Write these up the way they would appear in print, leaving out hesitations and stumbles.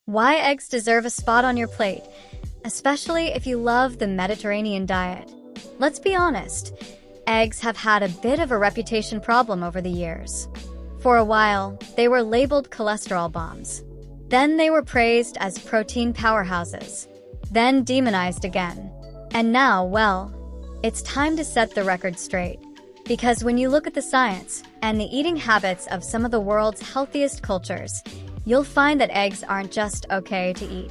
Why eggs deserve a spot on your plate, especially if you love the Mediterranean diet. Let's be honest, eggs have had a bit of a reputation problem over the years. For a while, they were labeled cholesterol bombs. Then they were praised as protein powerhouses. Then demonized again. And now, well, it's time to set the record straight. Because when you look at the science and the eating habits of some of the world's healthiest cultures, you'll find that eggs aren't just okay to eat.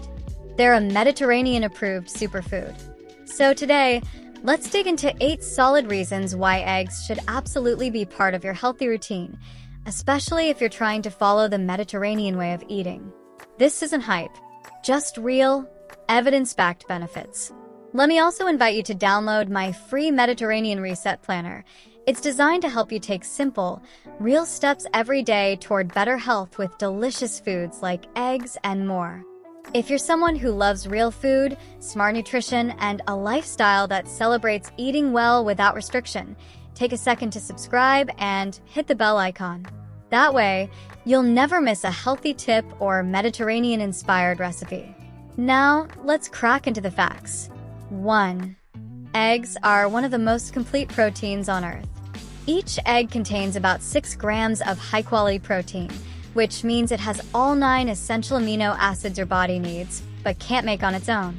They're a Mediterranean-approved superfood. So today, let's dig into 8 solid reasons why eggs should absolutely be part of your healthy routine, especially if you're trying to follow the Mediterranean way of eating. This isn't hype, just real, evidence-backed benefits. Let me also invite you to download my free Mediterranean Reset Planner. It's designed to help you take simple, real steps every day toward better health with delicious foods like eggs and more. If you're someone who loves real food, smart nutrition, and a lifestyle that celebrates eating well without restriction, take a second to subscribe and hit the bell icon. That way, you'll never miss a healthy tip or Mediterranean-inspired recipe. Now, let's crack into the facts. 1. Eggs are one of the most complete proteins on Earth. Each egg contains about 6 grams of high-quality protein, which means it has all 9 essential amino acids your body needs, but can't make on its own.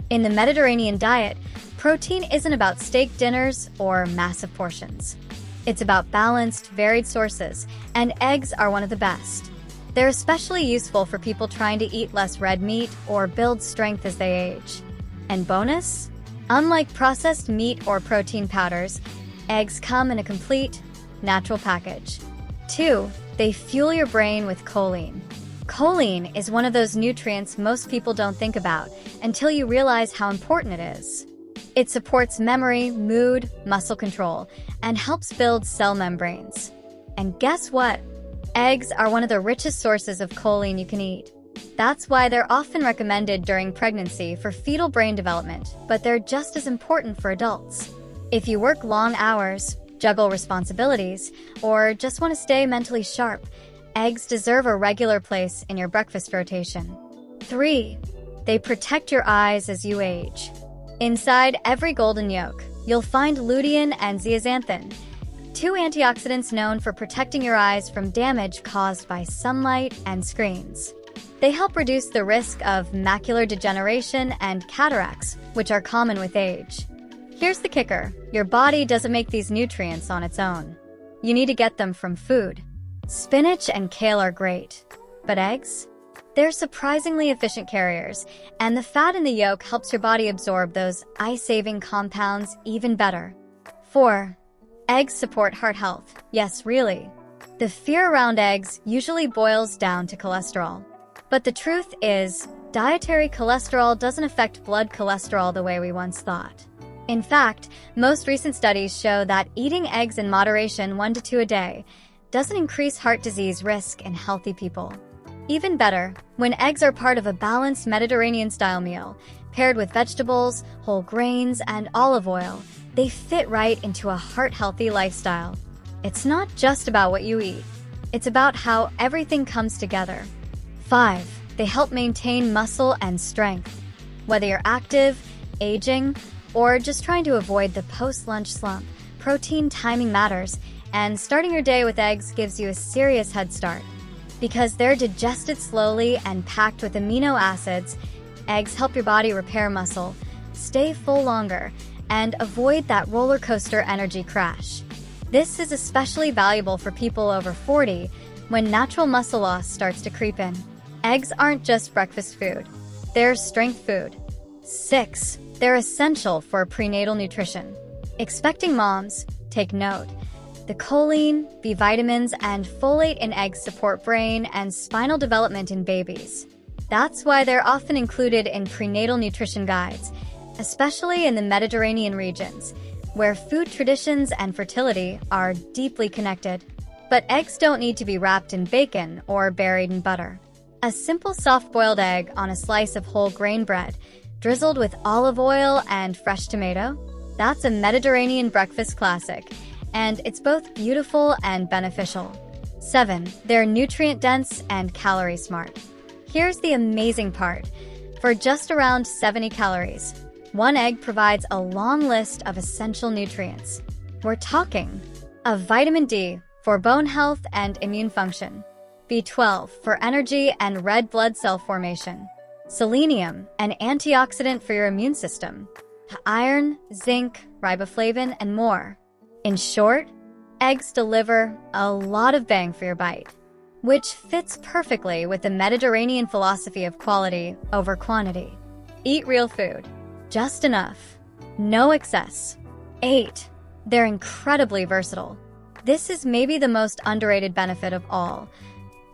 In the Mediterranean diet, protein isn't about steak dinners or massive portions. It's about balanced, varied sources, and eggs are one of the best. They're especially useful for people trying to eat less red meat or build strength as they age. And bonus? Unlike processed meat or protein powders, eggs come in a complete, natural package. 2. They fuel your brain with choline. Choline is one of those nutrients most people don't think about until you realize how important it is. It supports memory, mood, muscle control, and helps build cell membranes. And guess what? Eggs are one of the richest sources of choline you can eat. That's why they're often recommended during pregnancy for fetal brain development, but they're just as important for adults. If you work long hours, juggle responsibilities, or just want to stay mentally sharp, eggs deserve a regular place in your breakfast rotation. 3. They protect your eyes as you age. Inside every golden yolk, you'll find lutein and zeaxanthin, 2 antioxidants known for protecting your eyes from damage caused by sunlight and screens. They help reduce the risk of macular degeneration and cataracts, which are common with age. Here's the kicker. Your body doesn't make these nutrients on its own. You need to get them from food. Spinach and kale are great. But eggs? They're surprisingly efficient carriers, and the fat in the yolk helps your body absorb those eye-saving compounds even better. 4. Eggs support heart health. Yes, really. The fear around eggs usually boils down to cholesterol. But the truth is, dietary cholesterol doesn't affect blood cholesterol the way we once thought. In fact, most recent studies show that eating eggs in moderation 1 to 2 a day doesn't increase heart disease risk in healthy people. Even better, when eggs are part of a balanced Mediterranean-style meal, paired with vegetables, whole grains, and olive oil, they fit right into a heart-healthy lifestyle. It's not just about what you eat. It's about how everything comes together. 5. They help maintain muscle and strength. Whether you're active, aging, or just trying to avoid the post-lunch slump, protein timing matters, and starting your day with eggs gives you a serious head start. Because they're digested slowly and packed with amino acids, eggs help your body repair muscle, stay full longer, and avoid that roller coaster energy crash. This is especially valuable for people over 40 when natural muscle loss starts to creep in. Eggs aren't just breakfast food. They're strength food. 6. They're essential for prenatal nutrition. Expecting moms, take note. The choline, B vitamins, and folate in eggs support brain and spinal development in babies. That's why they're often included in prenatal nutrition guides, especially in the Mediterranean regions, where food traditions and fertility are deeply connected. But eggs don't need to be wrapped in bacon or buried in butter. A simple soft-boiled egg on a slice of whole grain bread, drizzled with olive oil and fresh tomato, that's a Mediterranean breakfast classic, and it's both beautiful and beneficial. 7. They're nutrient-dense and calorie-smart. Here's the amazing part. For just around 70 calories, one egg provides a long list of essential nutrients. We're talking of vitamin D for bone health and immune function, B12 for energy and red blood cell formation, selenium, an antioxidant for your immune system, iron, zinc, riboflavin, and more. In short, eggs deliver a lot of bang for your bite, which fits perfectly with the Mediterranean philosophy of quality over quantity. Eat real food, just enough, no excess. 8. They're incredibly versatile. This is maybe the most underrated benefit of all.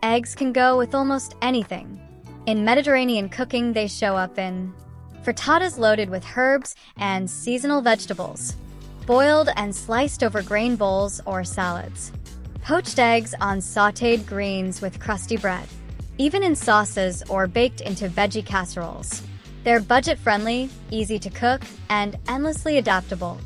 Eggs can go with almost anything. In Mediterranean cooking, they show up in frittatas loaded with herbs and seasonal vegetables, boiled and sliced over grain bowls or salads, poached eggs on sautéed greens with crusty bread, even in sauces or baked into veggie casseroles. They're budget-friendly, easy to cook, and endlessly adaptable.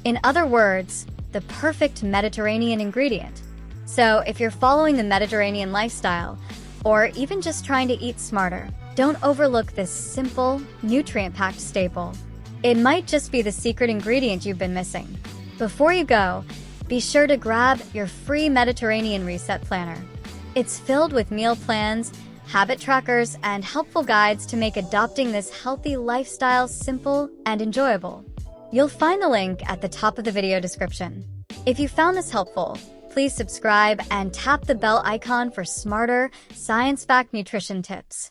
In other words, the perfect Mediterranean ingredient. So if you're following the Mediterranean lifestyle, or even just trying to eat smarter, don't overlook this simple, nutrient-packed staple. It might just be the secret ingredient you've been missing. Before you go, be sure to grab your free Mediterranean Reset Planner. It's filled with meal plans, habit trackers, and helpful guides to make adopting this healthy lifestyle simple and enjoyable. You'll find the link at the top of the video description. If you found this helpful, please subscribe and tap the bell icon for smarter, science-backed nutrition tips.